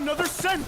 another cent!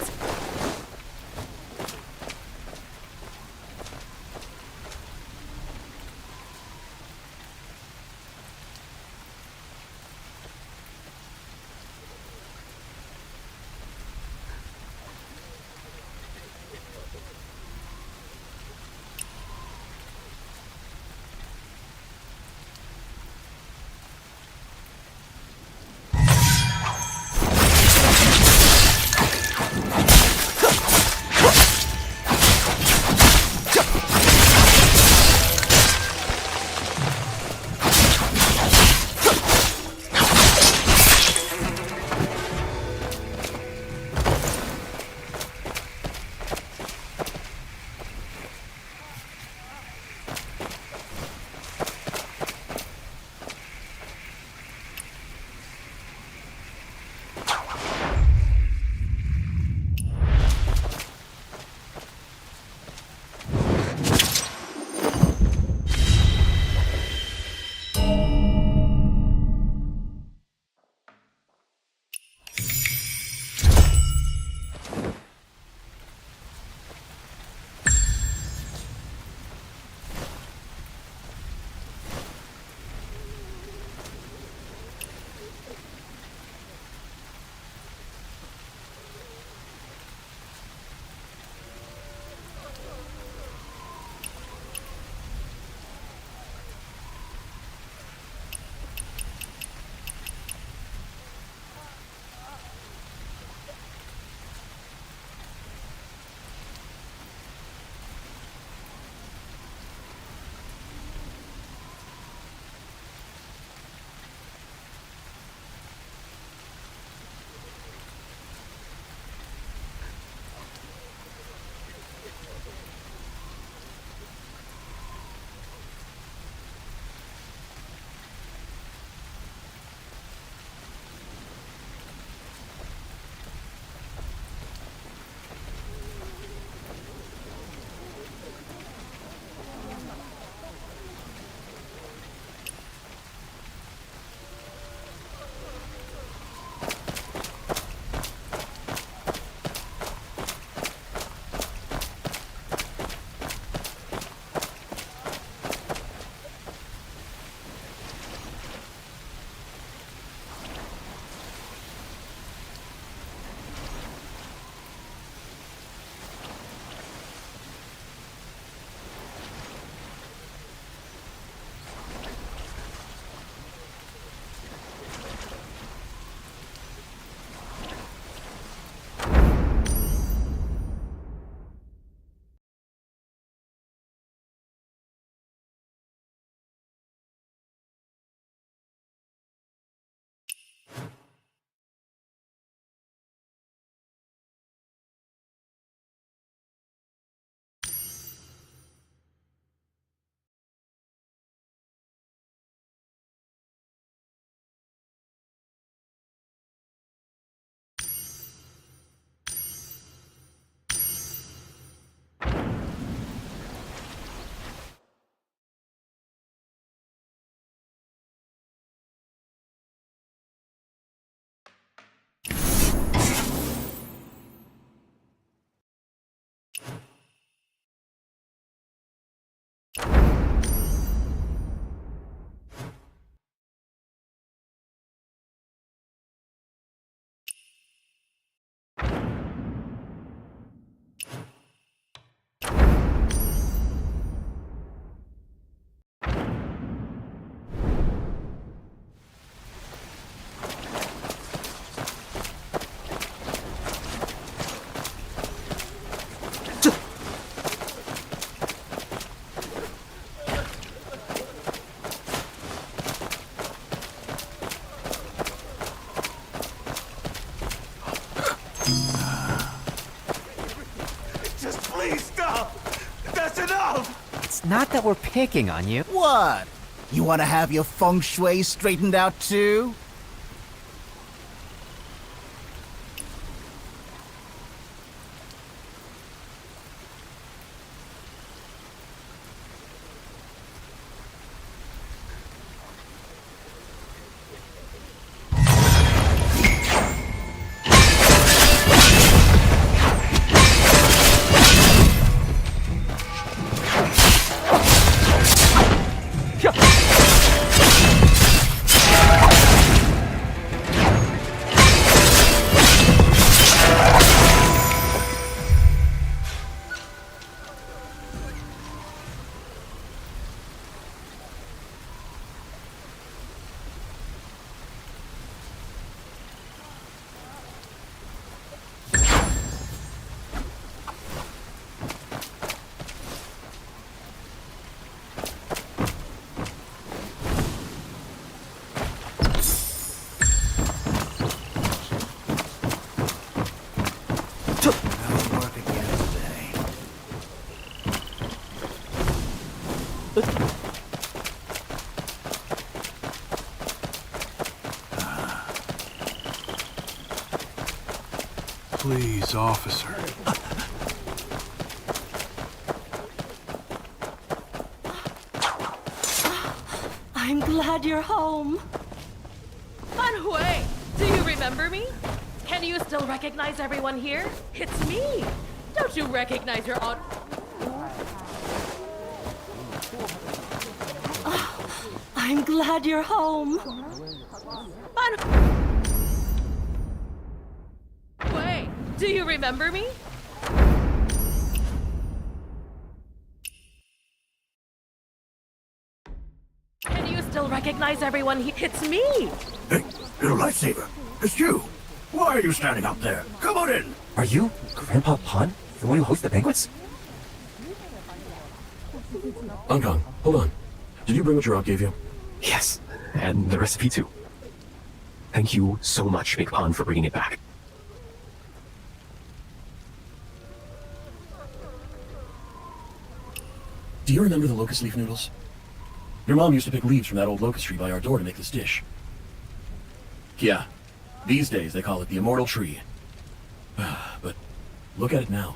Not that we're picking on you. What? You want to have your feng shui straightened out too? Please, officer. I'm glad you're home. Hui, do you remember me? Can you still recognize everyone here? It's me. Don't you recognize your own? I'm glad you're home. Hui, do you remember me? Can you still recognize everyone here? It's me. Hey, little lifesaver, it's you. Why are you standing up there? Come on in. Are you Grandpa Pon? The one who hosts the banquets? Kong, hold on. Did you bring what your aunt gave you? Yes, and the recipe too. Thank you so much, Big Pon, for bringing it back. Do you remember the locust leaf noodles? Your mom used to pick leaves from that old locust tree by our door to make this dish. Yeah, these days they call it the immortal tree. But look at it now.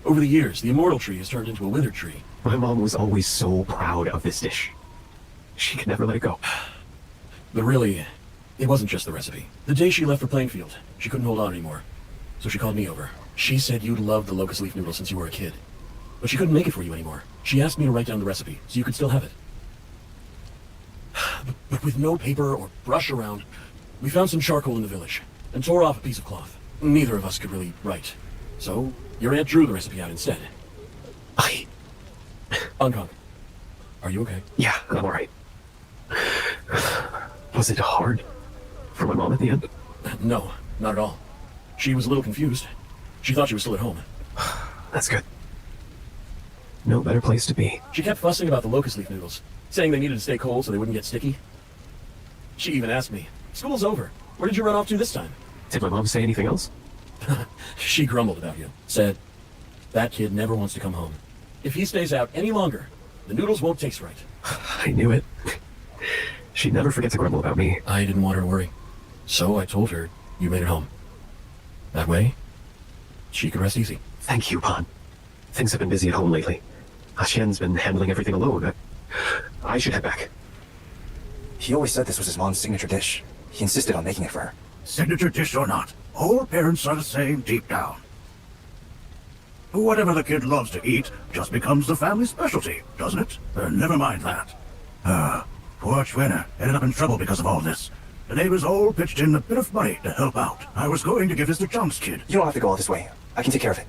Over the years, the immortal tree has turned into a withered tree. My mom was always so proud of this dish. She could never let it go. But really, it wasn't just the recipe. The day she left for Plainfield, she couldn't hold on anymore. So she called me over. She said you'd loved the locust leaf noodle since you were a kid. But she couldn't make it for you anymore. She asked me to write down the recipe, so you could still have it. But with no paper or brush around, we found some charcoal in the village, and tore off a piece of cloth. Neither of us could really write. So, your aunt drew the recipe out instead. Kong, are you okay? Yeah, I'm alright. Was it hard for my mom at the end? No, not at all. She was a little confused. She thought she was still at home. That's good. No better place to be. She kept fussing about the locust leaf noodles, saying they needed to stay cold so they wouldn't get sticky. She even asked me, "School's over. Where did you run off to this time?" Did my mom say anything else? She grumbled about you. Said, "That kid never wants to come home. If he stays out any longer, the noodles won't taste right." I knew it. She'd never forget to grumble about me. I didn't want her to worry. So I told her you made it home. That way, she could rest easy. Thank you, Pon. Things have been busy at home lately. Xian's been handling everything alone. I should head back. He always said this was his mom's signature dish. He insisted on making it for her. Signature dish or not, all parents are the same deep down. Whatever the kid loves to eat just becomes the family specialty, doesn't it? Never mind that. Poor Schwenner ended up in trouble because of all this. The neighbors all pitched in a bit of money to help out. I was going to give this to John's kid. You don't have to go all this way. I can take care of it.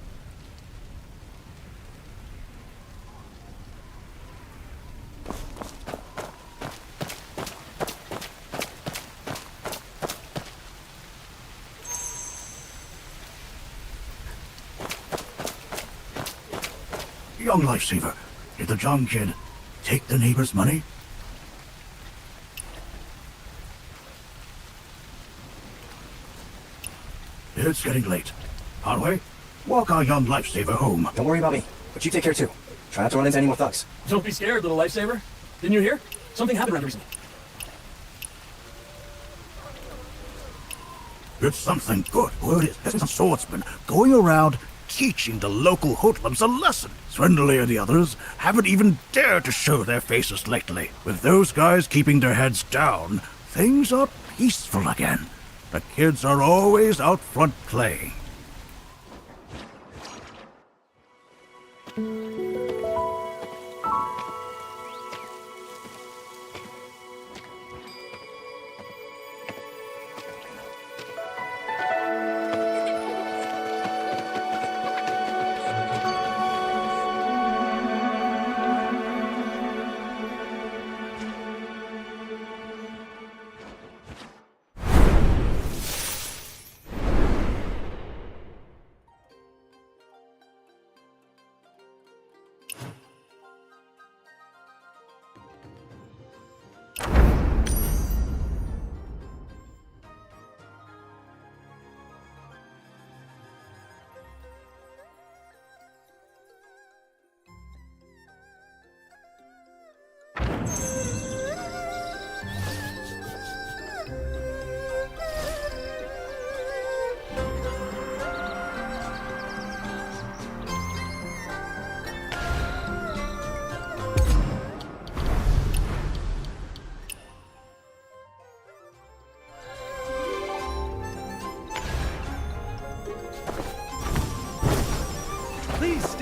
Young lifesaver, did the John kid take the neighbor's money? It's getting late. Conway, walk our young lifesaver home. Don't worry about me, but you take care too. Try not to run into any more thugs. Don't be scared, little lifesaver. Didn't you hear? Something happened around recently. It's something good. Word is, there's some swordsman going around teaching the local hoodlums a lesson. Swindley and the others haven't even dared to show their faces lately. With those guys keeping their heads down, things are peaceful again. The kids are always out front playing.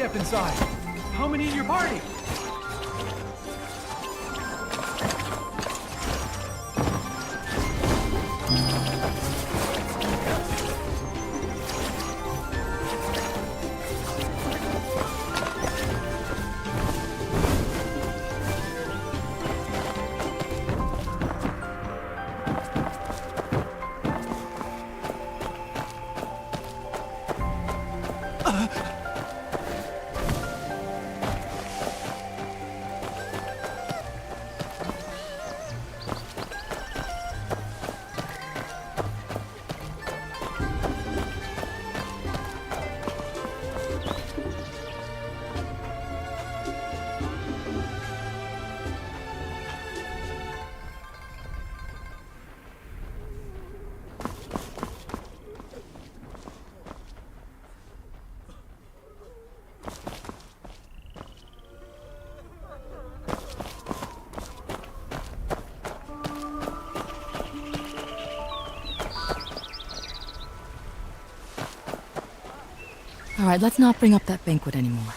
step inside. How many in your party? All right, let's not bring up that banquet anymore.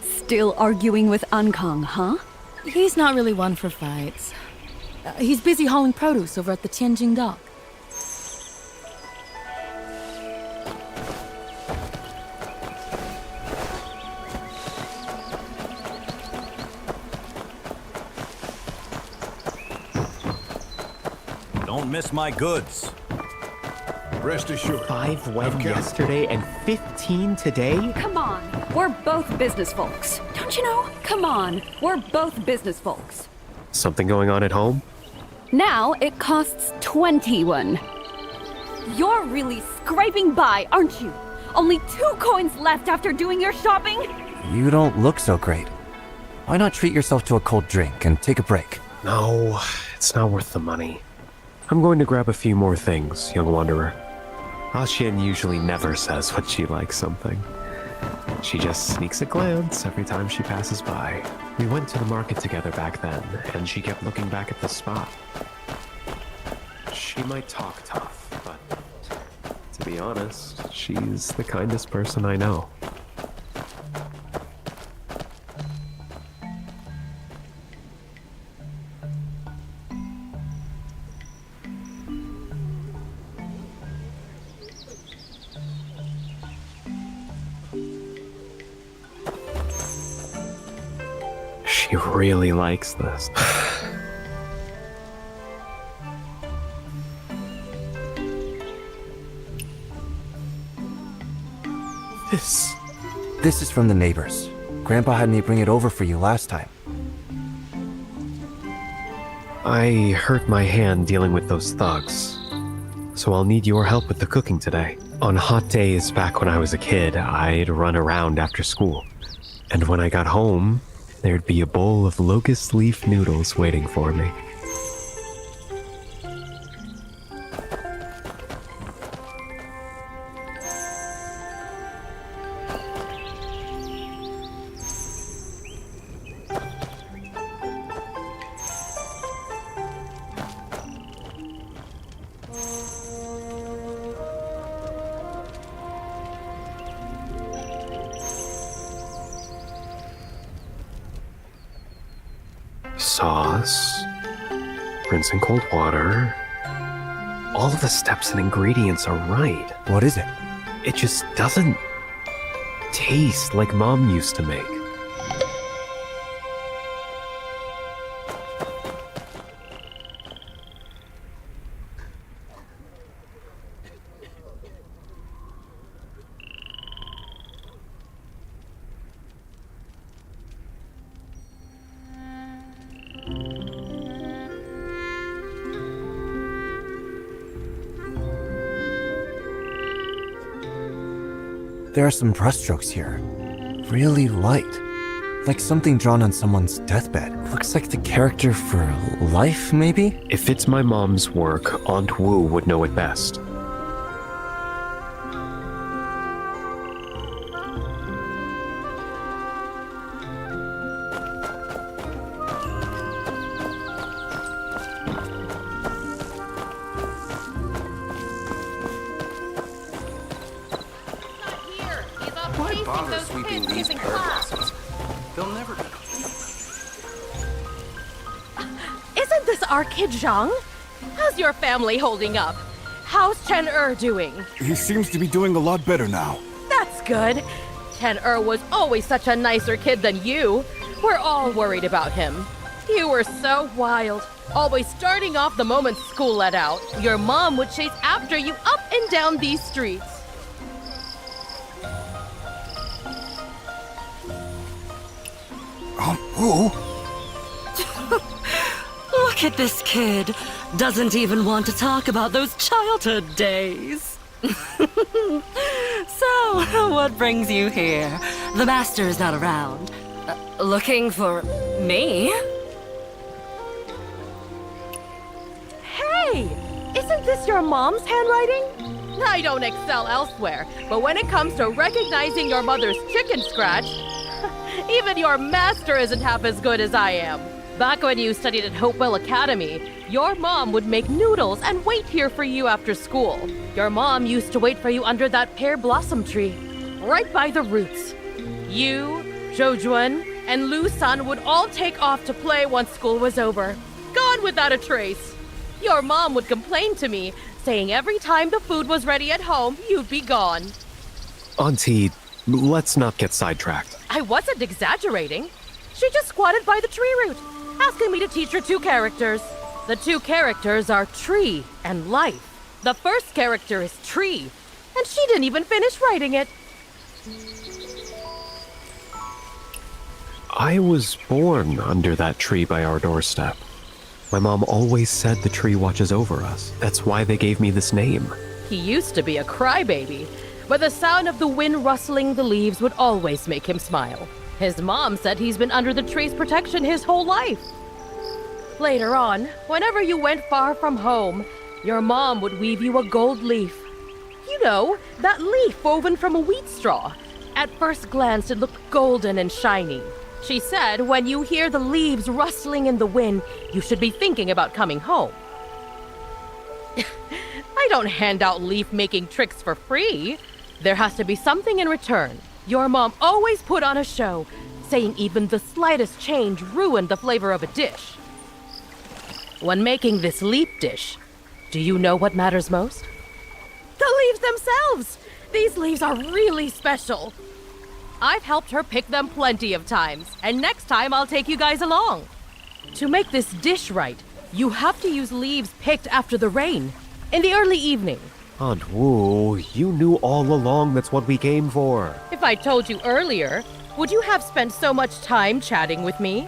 Still arguing with Ankang, huh? He's not really one for fights. He's busy hauling produce over at the Tianjin dock. Don't miss my goods. Rest assured. 5 went yesterday and 15 today? Come on, we're both business folks. Don't you know? Come on, we're both business folks. Something going on at home? Now it costs 21. You're really scraping by, aren't you? Only 2 coins left after doing your shopping? You don't look so great. Why not treat yourself to a cold drink and take a break? No, it's not worth the money. I'm going to grab a few more things, young wanderer. Xian usually never says when she likes something. She just sneaks a glance every time she passes by. We went to the market together back then, and she kept looking back at the spot. She might talk tough, but to be honest, she's the kindest person I know. She really likes this. This is from the neighbors. Grandpa had me bring it over for you last time. I hurt my hand dealing with those thugs, so I'll need your help with the cooking today. On hot days back when I was a kid, I'd run around after school. And when I got home, there'd be a bowl of locust leaf noodles waiting for me. Sauce, rinse in cold water. All of the steps and ingredients are right. What is it? It just doesn't taste like Mom used to make. There are some brushstrokes here. Really light. Like something drawn on someone's deathbed. Looks like the character for life, maybe? If it's my mom's work, Aunt Wu would know it best. skipping these classes. They'll never. Isn't this our kid Zhang? How's your family holding up? How's Chen doing? He seems to be doing a lot better now. That's good. Chen was always such a nicer kid than you. We're all worried about him. You were so wild, always starting off the moment school let out. Your mom would chase after you up and down these streets. Who? Look at this kid. Doesn't even want to talk about those childhood days. So, what brings you here? The master is not around. Looking for me? Hey! Isn't this your mom's handwriting? I don't excel elsewhere, but when it comes to recognizing your mother's chicken scratch, even your master isn't half as good as I am. Back when you studied at Hopewell Academy, your mom would make noodles and wait here for you after school. Your mom used to wait for you under that pear blossom tree, right by the roots. You, Zhou and Lu San would all take off to play once school was over, gone without a trace. Your mom would complain to me, saying every time the food was ready at home, you'd be gone. Auntie, let's not get sidetracked. I wasn't exaggerating. She just squatted by the tree root, asking me to teach her two characters. The two characters are tree and life. The first character is tree, and she didn't even finish writing it. I was born under that tree by our doorstep. My mom always said the tree watches over us. That's why they gave me this name. He used to be a crybaby, but the sound of the wind rustling the leaves would always make him smile. His mom said he's been under the tree's protection his whole life. Later on, whenever you went far from home, your mom would weave you a gold leaf. You know, that leaf woven from a wheat straw. At first glance, it looked golden and shiny. She said when you hear the leaves rustling in the wind, you should be thinking about coming home. I don't hand out leaf-making tricks for free. There has to be something in return. Your mom always put on a show, saying even the slightest change ruined the flavor of a dish. When making this leaf dish, do you know what matters most? The leaves themselves! These leaves are really special. I've helped her pick them plenty of times, and next time I'll take you guys along. To make this dish right, you have to use leaves picked after the rain, in the early evening. Aunt Wu, you knew all along that's what we came for. If I told you earlier, would you have spent so much time chatting with me?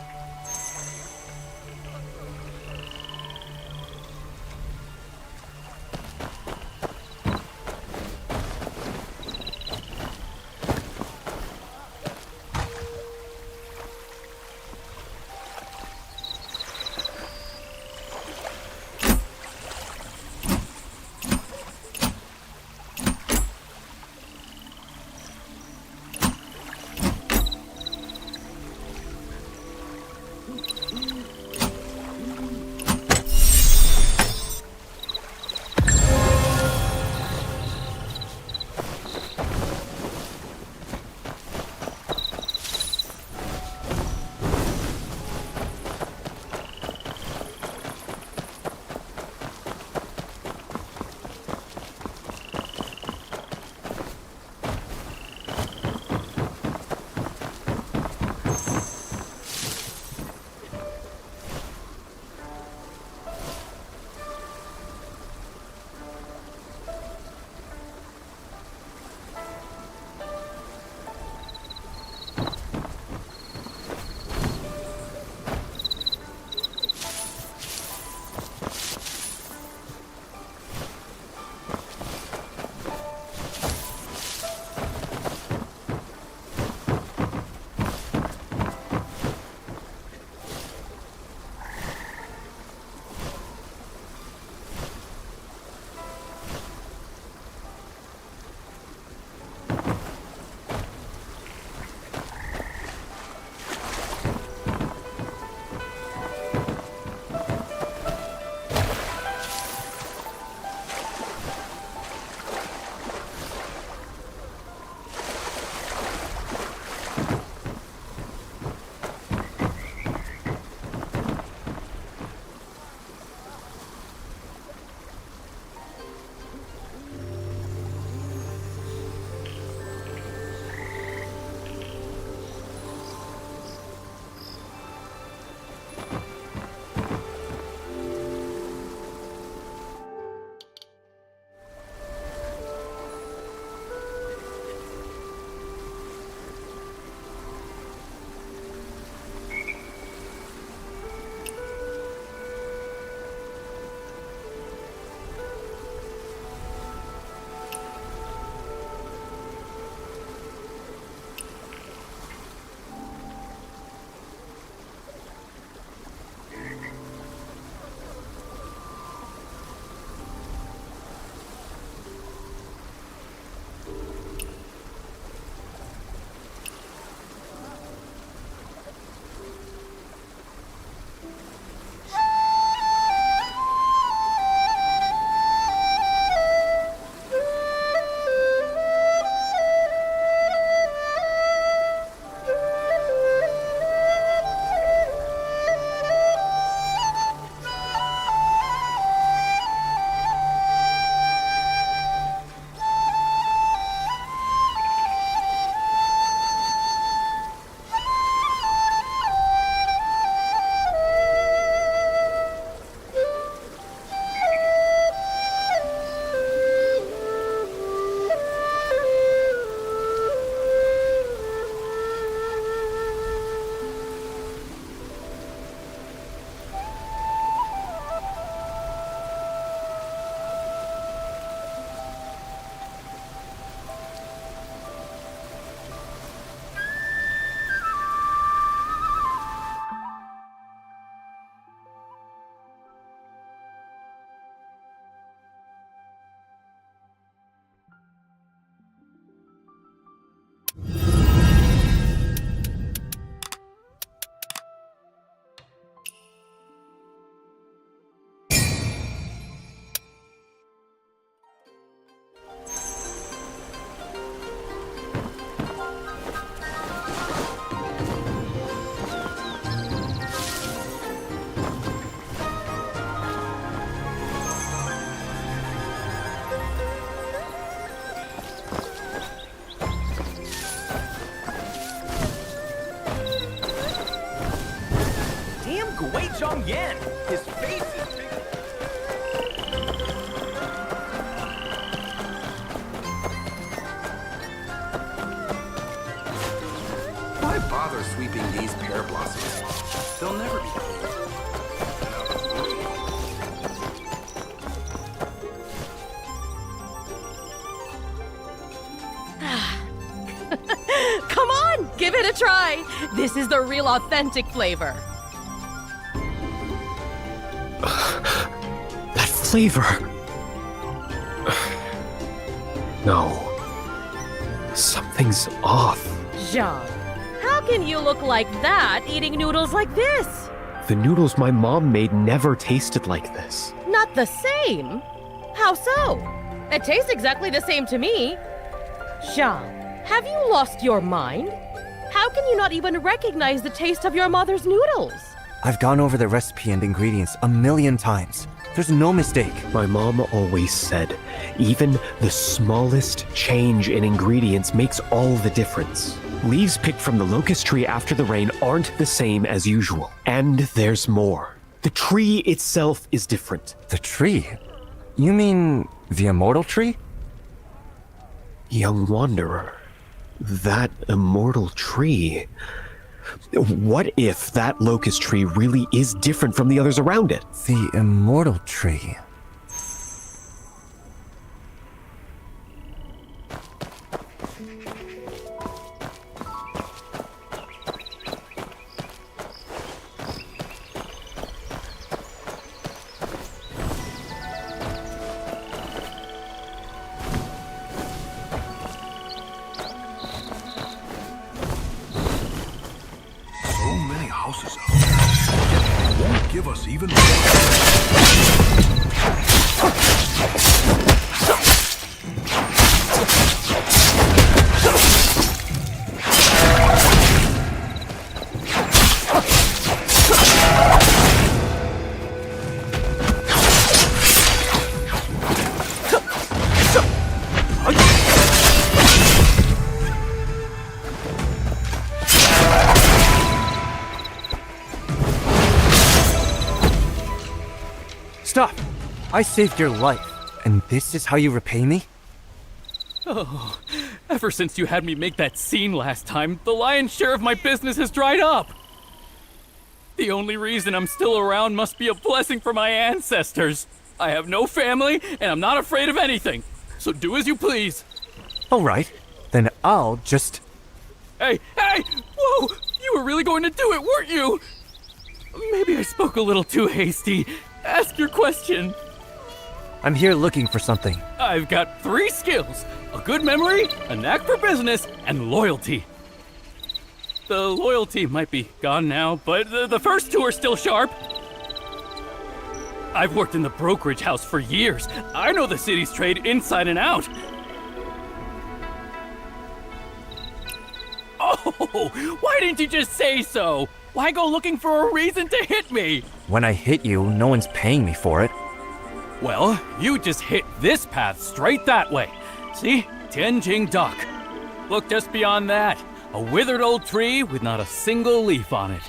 Damn Gui Zhong Yan! His face is big. Why bother sweeping these pear blossoms? They'll never be Come on, give it a try. This is the real authentic flavor. That flavor. No. Something's off. Jean, how can you look like that eating noodles like this? The noodles my mom made never tasted like this. Not the same? How so? It tastes exactly the same to me. Jean, have you lost your mind? How can you not even recognize the taste of your mother's noodles? I've gone over the recipe and ingredients a million times. There's no mistake. My mom always said, even the smallest change in ingredients makes all the difference. Leaves picked from the locust tree after the rain aren't the same as usual. And there's more. The tree itself is different. The tree? You mean the immortal tree? Young wanderer, that immortal tree. What if that locust tree really is different from the others around it? The immortal tree. Houses out there, yet they won't give us even more. Stop! I saved your life, and this is how you repay me? Oh, ever since you had me make that scene last time, the lion's share of my business has dried up. The only reason I'm still around must be a blessing from my ancestors. I have no family, and I'm not afraid of anything. So do as you please. Alright, then I'll just... Hey! Whoa! You were really going to do it, weren't you? Maybe I spoke a little too hasty. Ask your question. I'm here looking for something. I've got 3 skills. A good memory, a knack for business, and loyalty. The loyalty might be gone now, but the first 2 are still sharp. I've worked in the brokerage house for years. I know the city's trade inside and out. Oh, why didn't you just say so? Why go looking for a reason to hit me? When I hit you, no one's paying me for it. Well, you just hit this path straight that way. See? Tianjing Dock. Look just beyond that. A withered old tree with not a single leaf on it.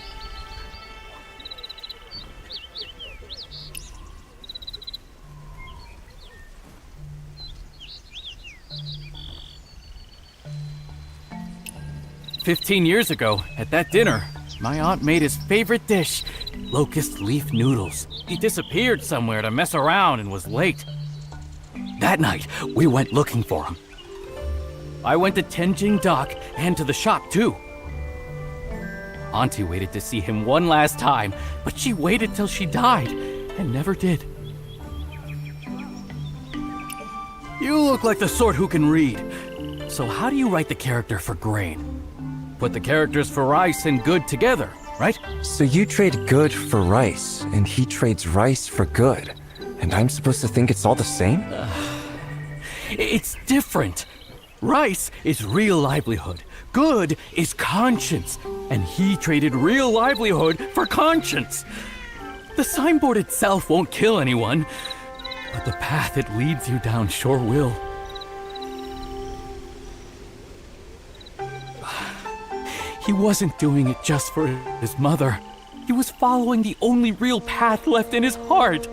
"15 years ago, at that dinner, my aunt made his favorite dish, locust leaf noodles. He disappeared somewhere to mess around and was late. That night, we went looking for him. I went to Tianjing Dock and to the shop too. Auntie waited to see him one last time, but she waited till she died and never did. You look like the sort who can read. So how do you write the character for grain? Put the characters for rice and good together, right? So you trade good for rice, and he trades rice for good. And I'm supposed to think it's all the same? It's different. Rice is real livelihood. Good is conscience. And he traded real livelihood for conscience. The signboard itself won't kill anyone, but the path it leads you down sure will. He wasn't doing it just for his mother. He was following the only real path left in his heart.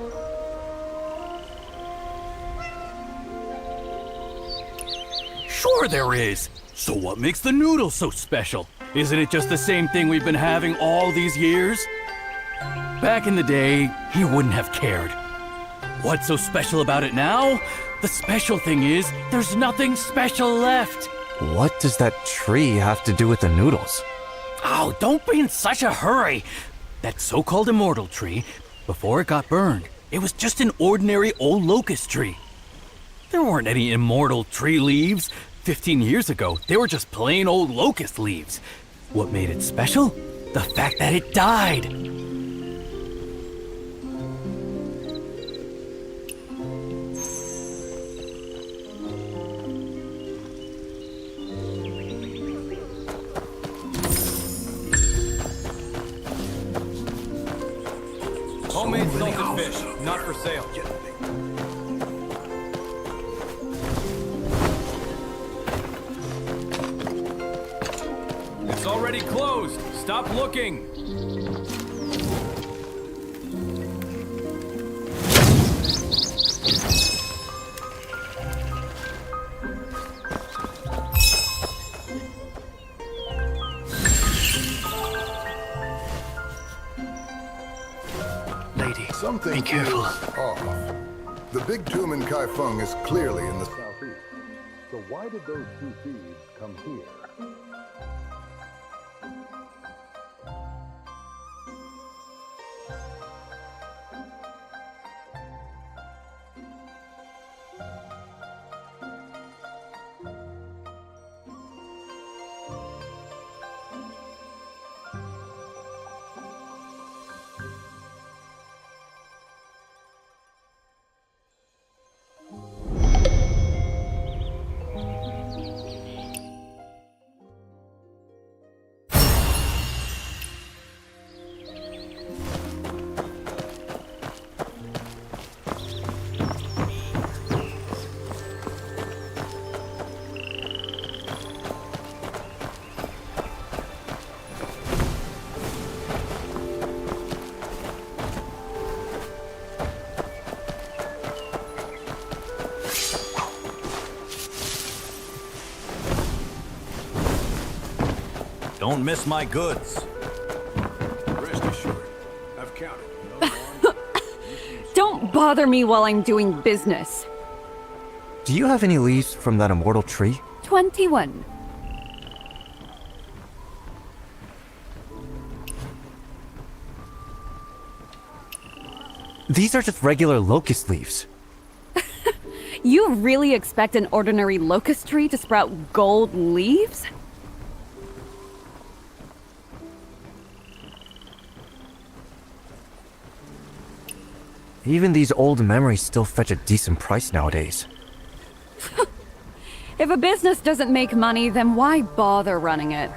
Sure there is. So what makes the noodles so special? Isn't it just the same thing we've been having all these years? Back in the day, he wouldn't have cared. What's so special about it now? The special thing is, there's nothing special left. What does that tree have to do with the noodles? Oh, don't be in such a hurry. That so-called immortal tree, before it got burned, it was just an ordinary old locust tree. There weren't any immortal tree leaves. 15 years ago, they were just plain old locust leaves. What made it special? The fact that it died. Homemade salted fish, not for sale. It's already closed. Stop looking. Lady, something be careful. Off. The big tomb in Kaifeng is clearly in the southeast. So why did those two thieves come here? Don't miss my goods. Rest assured, I've counted. Don't bother me while I'm doing business. Do you have any leaves from that immortal tree? 21. These are just regular locust leaves. You really expect an ordinary locust tree to sprout gold leaves? Even these old memories still fetch a decent price nowadays. If a business doesn't make money, then why bother running it?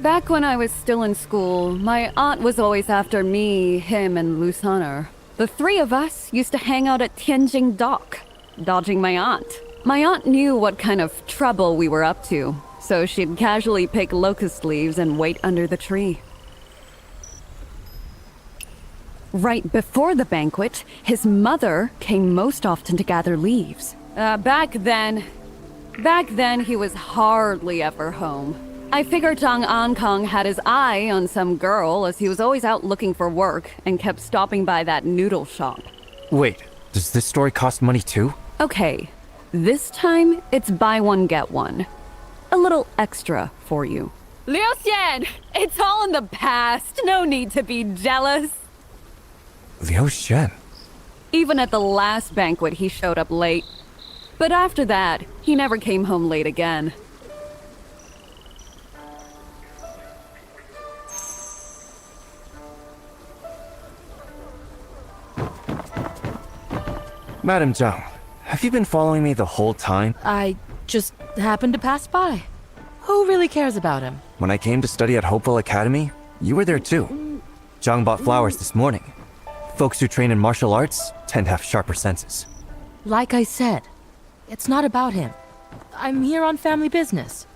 Back when I was still in school, my aunt was always after me, him, and Lusaner. The three of us used to hang out at Tianjing Dock, dodging my aunt. My aunt knew what kind of trouble we were up to, so she'd casually pick locust leaves and wait under the tree. Right before the banquet, his mother came most often to gather leaves. Back then, he was hardly ever home. I figured Zhang Ankang had his eye on some girl, as he was always out looking for work and kept stopping by that noodle shop. Wait, does this story cost money too? Okay, this time it's buy one get one. A little extra for you. Liu Xian, it's all in the past. No need to be jealous. Liu Xian? Even at the last banquet, he showed up late. But after that, he never came home late again. Madam Zhang, have you been following me the whole time? I just happened to pass by. Who really cares about him? When I came to study at Hopewell Academy, you were there too. Zhang bought flowers this morning. Folks who train in martial arts tend to have sharper senses. Like I said, it's not about him. I'm here on family business.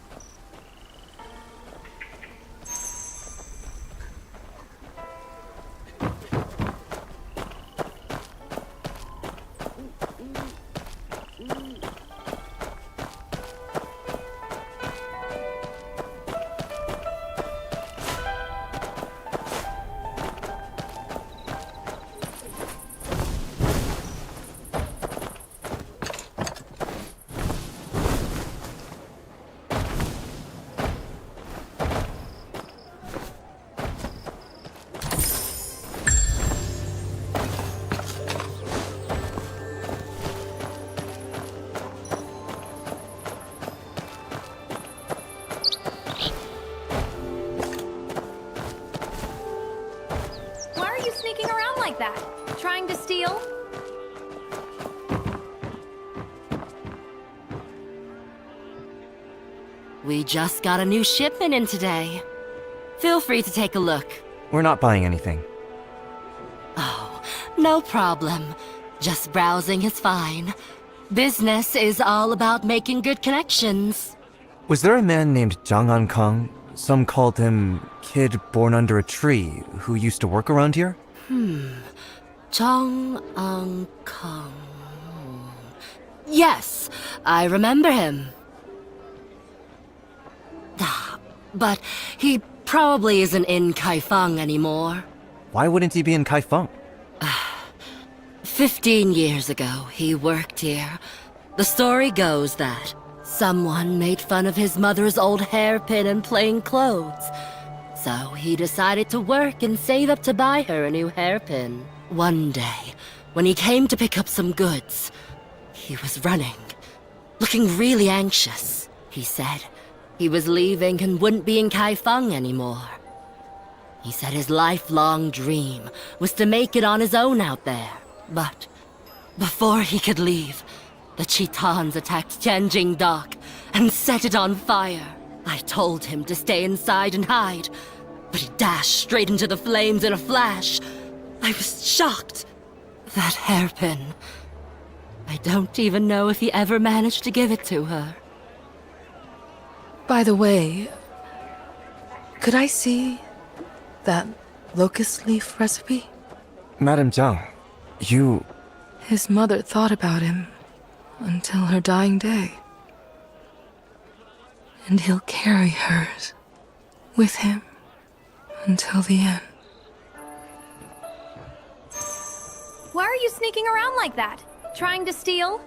Why are you sneaking around like that? Trying to steal? We just got a new shipment in today. Feel free to take a look. We're not buying anything. Oh, no problem. Just browsing is fine. Business is all about making good connections. Was there a man named Jang An Kang? Some called him Kid Born Under a Tree, who used to work around here? Chong Ang Kong. Yes, I remember him. But he probably isn't in Kaifeng anymore. Why wouldn't he be in Kaifeng? 15 years ago, he worked here. The story goes that someone made fun of his mother's old hairpin and plain clothes. So he decided to work and save up to buy her a new hairpin. One day, when he came to pick up some goods, he was running, looking really anxious. He said he was leaving and wouldn't be in Kaifeng anymore. He said his lifelong dream was to make it on his own out there. But before he could leave, the Chitans attacked Tianjin Dock and set it on fire. I told him to stay inside and hide, but he dashed straight into the flames in a flash. I was shocked. That hairpin. I don't even know if he ever managed to give it to her. By the way, could I see that locust leaf recipe? Madam Zhang, you... His mother thought about him until her dying day. And he'll carry hers with him until the end. Why are you sneaking around like that? Trying to steal?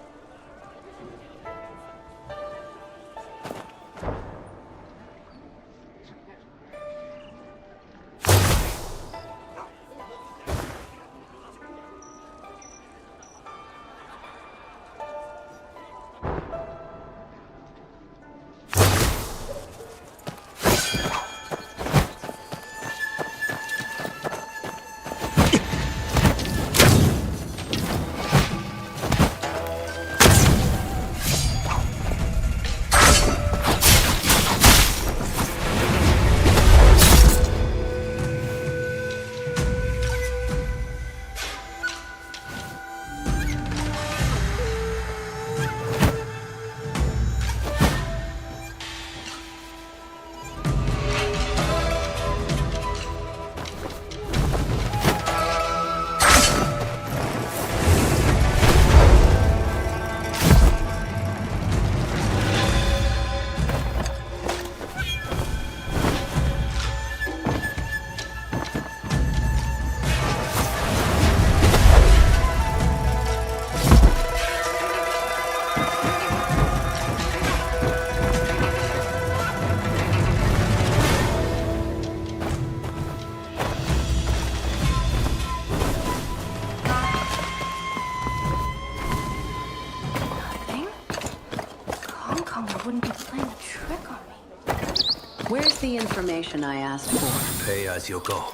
Where's the information I asked for? Pay as you go.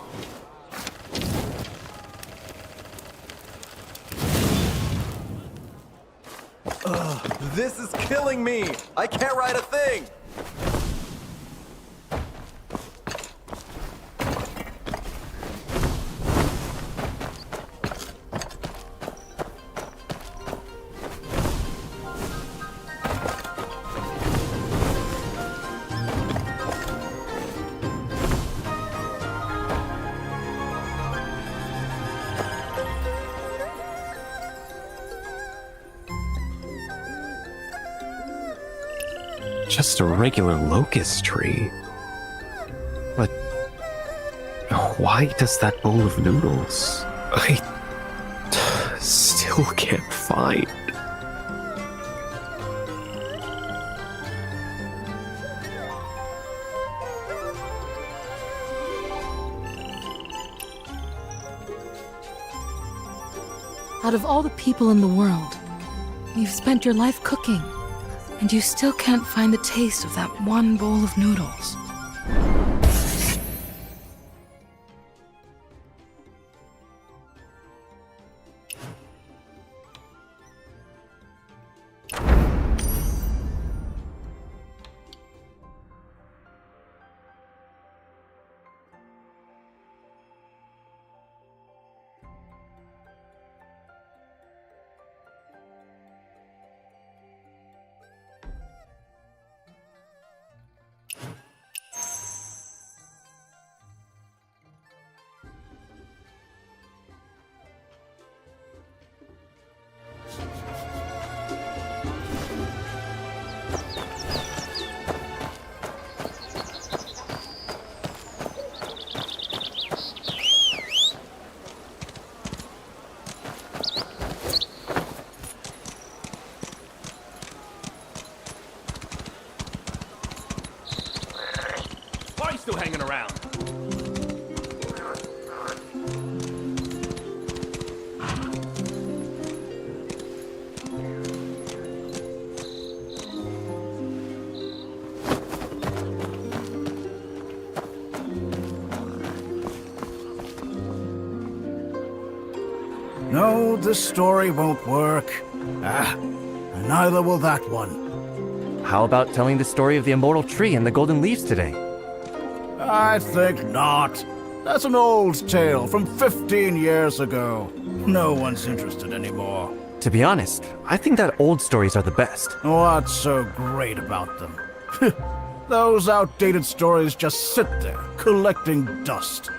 This is killing me! I can't write a thing! just a regular locust tree. But why does that bowl of noodles? I still can't find. Out of all the people in the world, you've spent your life cooking, and you still can't find the taste of that one bowl of noodles. Why are you still hanging around? No, this story won't work. And neither will that one. How about telling the story of the immortal tree and the golden leaves today? I think not. That's an old tale from 15 years ago. No one's interested anymore. To be honest, I think that old stories are the best. What's so great about them? Those outdated stories just sit there, collecting dust.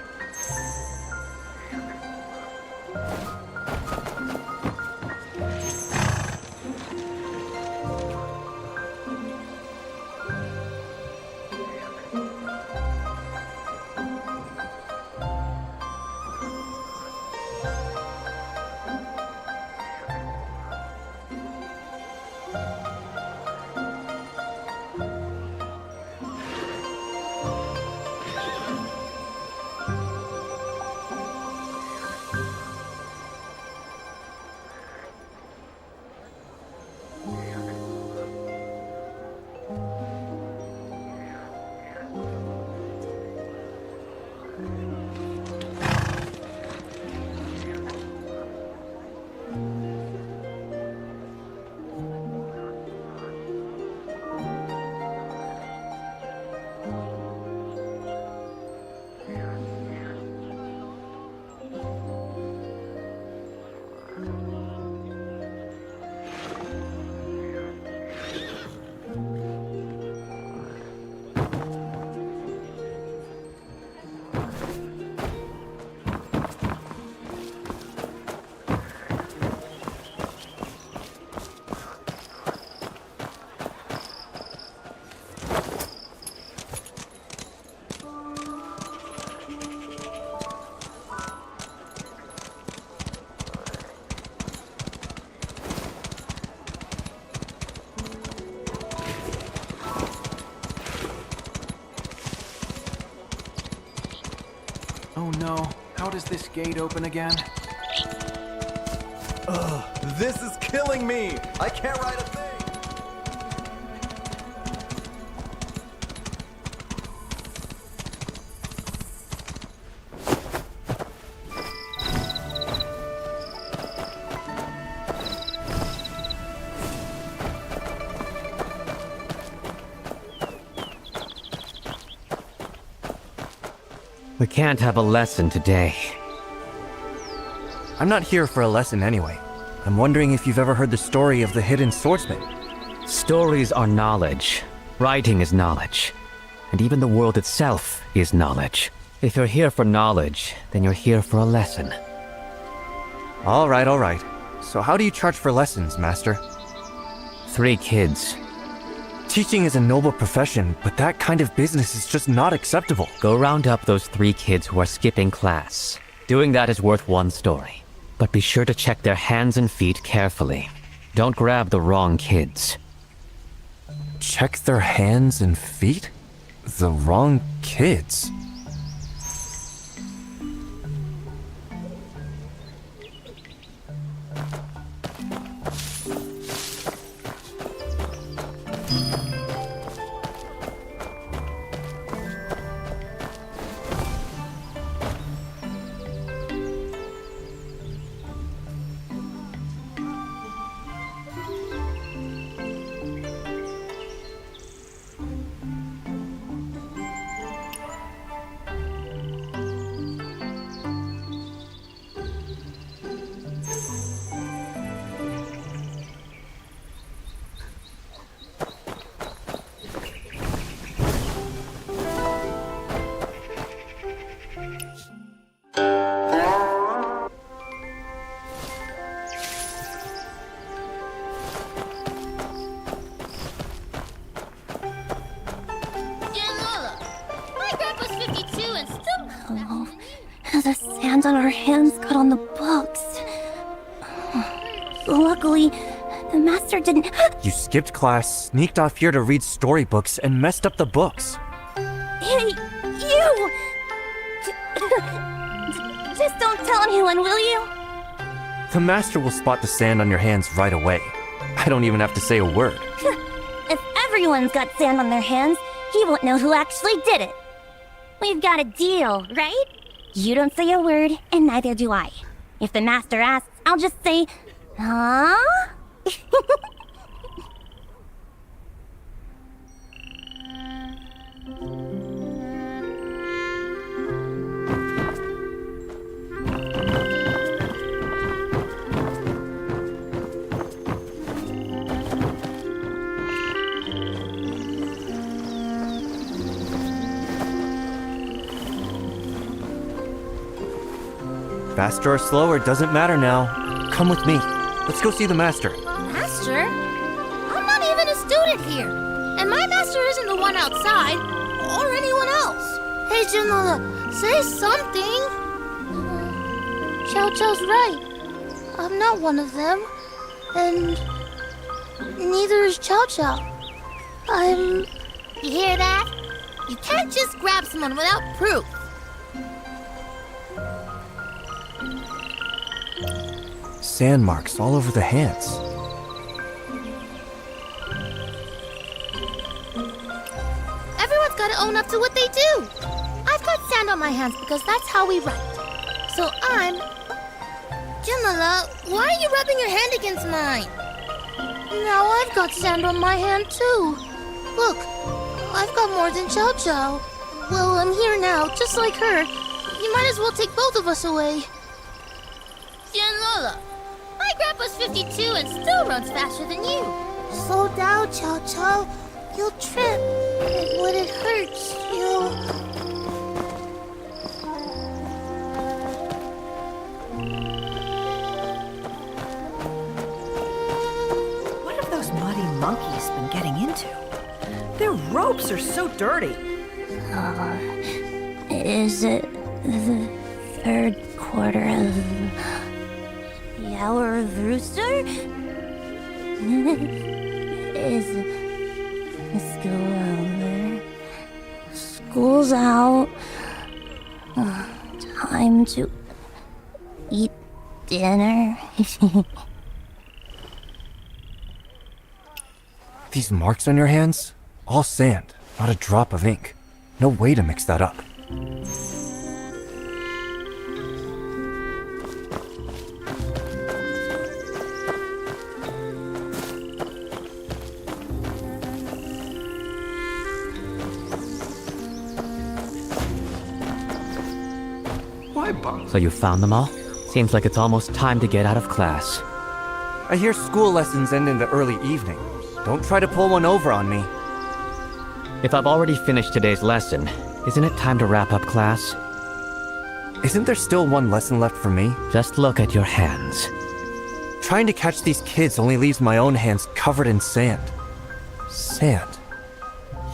Oh no, how does this gate open again? Ugh, this is killing me! I can't write a thing! We can't have a lesson today. I'm not here for a lesson anyway. I'm wondering if you've ever heard the story of the hidden swordsman. Stories are knowledge. Writing is knowledge. And even the world itself is knowledge. If you're here for knowledge, then you're here for a lesson. All right. So how do you charge for lessons, Master? 3 kids. Teaching is a noble profession, but that kind of business is just not acceptable. Go round up those 3 kids who are skipping class. Doing that is worth one story. But be sure to check their hands and feet carefully. Don't grab the wrong kids. Check their hands and feet? The wrong kids? The sand on our hands got on the books. Luckily, the master didn't. You skipped class, sneaked off here to read storybooks, and messed up the books. Hey, you! Just don't tell anyone, will you? The master will spot the sand on your hands right away. I don't even have to say a word. If everyone's got sand on their hands, he won't know who actually did it. We've got a deal, right? You don't say a word, and neither do I. If the master asks, I'll just say, huh? Faster or slower doesn't matter now. Come with me. Let's go see the master. Master? I'm not even a student here. And my master isn't the one outside, or anyone else. Hey, Junla, say something. Chow Chow's right. I'm not one of them. And neither is Chow Chow. I'm... You hear that? You can't just grab someone without proof. Sand marks all over the hands. Everyone's gotta own up to what they do. I've got sand on my hands because that's how we write. So I'm... Junla, why are you rubbing your hand against mine? Now I've got sand on my hand too. Look, I've got more than Chow Chow. Well, I'm here now, just like her. You might as well take both of us away. Junla, my grandpa's 52 and still runs faster than you. Slow down, Chow Chow. You'll trip. And when it hurts, you'll... What have those muddy monkeys been getting into? Their ropes are so dirty. Is it the third quarter of the hour of rooster? Is school over? School's out. Time to eat dinner. These marks on your hands? All sand, not a drop of ink. No way to mix that up. So you found them all? Seems like it's almost time to get out of class. I hear school lessons end in the early evening. Don't try to pull one over on me. If I've already finished today's lesson, isn't it time to wrap up class? Isn't there still one lesson left for me? Just look at your hands. Trying to catch these kids only leaves my own hands covered in sand. Sand.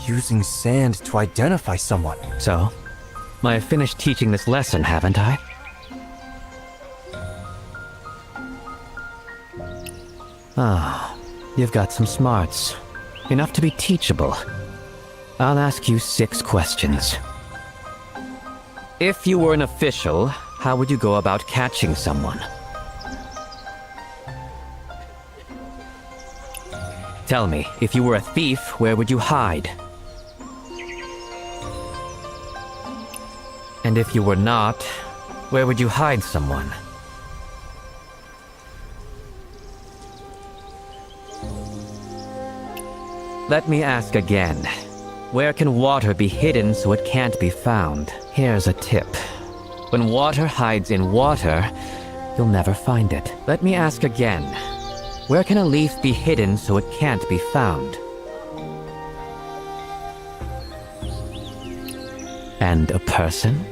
using sand to identify someone. So, I've finished teaching this lesson, haven't I? Ah, you've got some smarts. Enough to be teachable. I'll ask you 6 questions. If you were an official, how would you go about catching someone? Tell me, if you were a thief, where would you hide? And if you were not, where would you hide someone? Let me ask again. Where can water be hidden so it can't be found? Here's a tip. When water hides in water, you'll never find it. Let me ask again. Where can a leaf be hidden so it can't be found? And a person?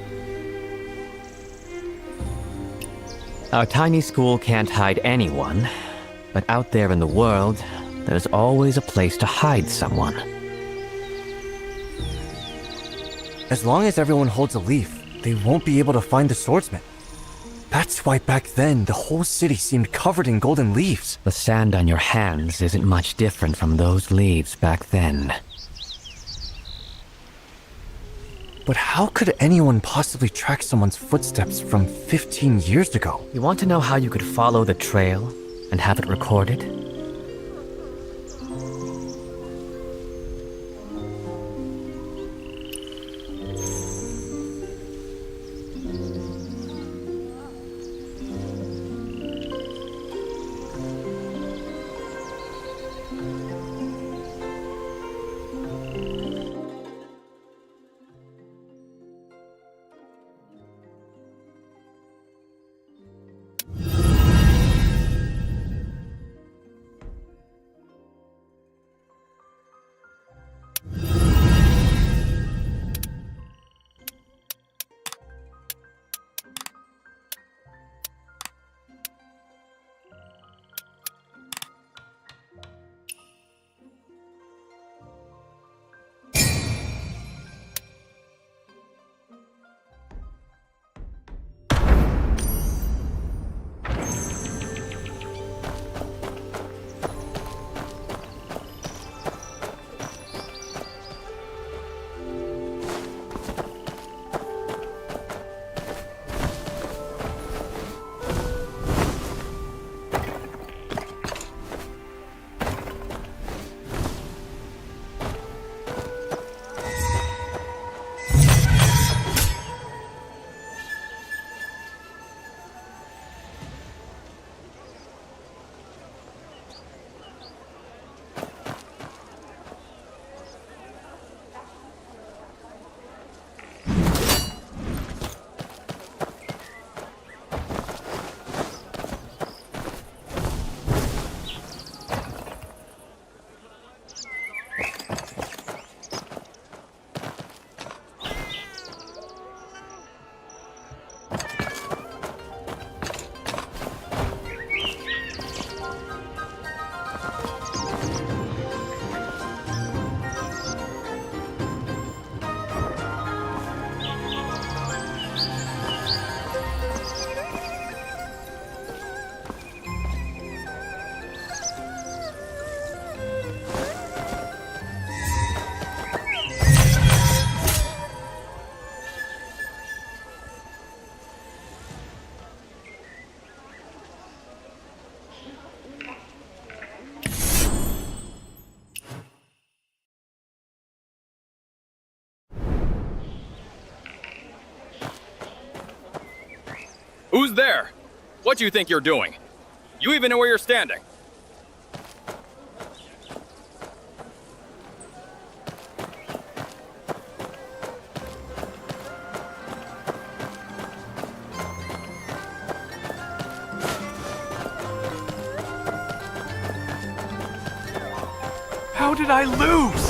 Our tiny school can't hide anyone, but out there in the world, there's always a place to hide someone. As long as everyone holds a leaf, they won't be able to find the swordsman. That's why back then, the whole city seemed covered in golden leaves. The sand on your hands isn't much different from those leaves back then. But how could anyone possibly track someone's footsteps from 15 years ago? You want to know how you could follow the trail and have it recorded? Who's there? What do you think you're doing? You even know where you're standing. How did I lose?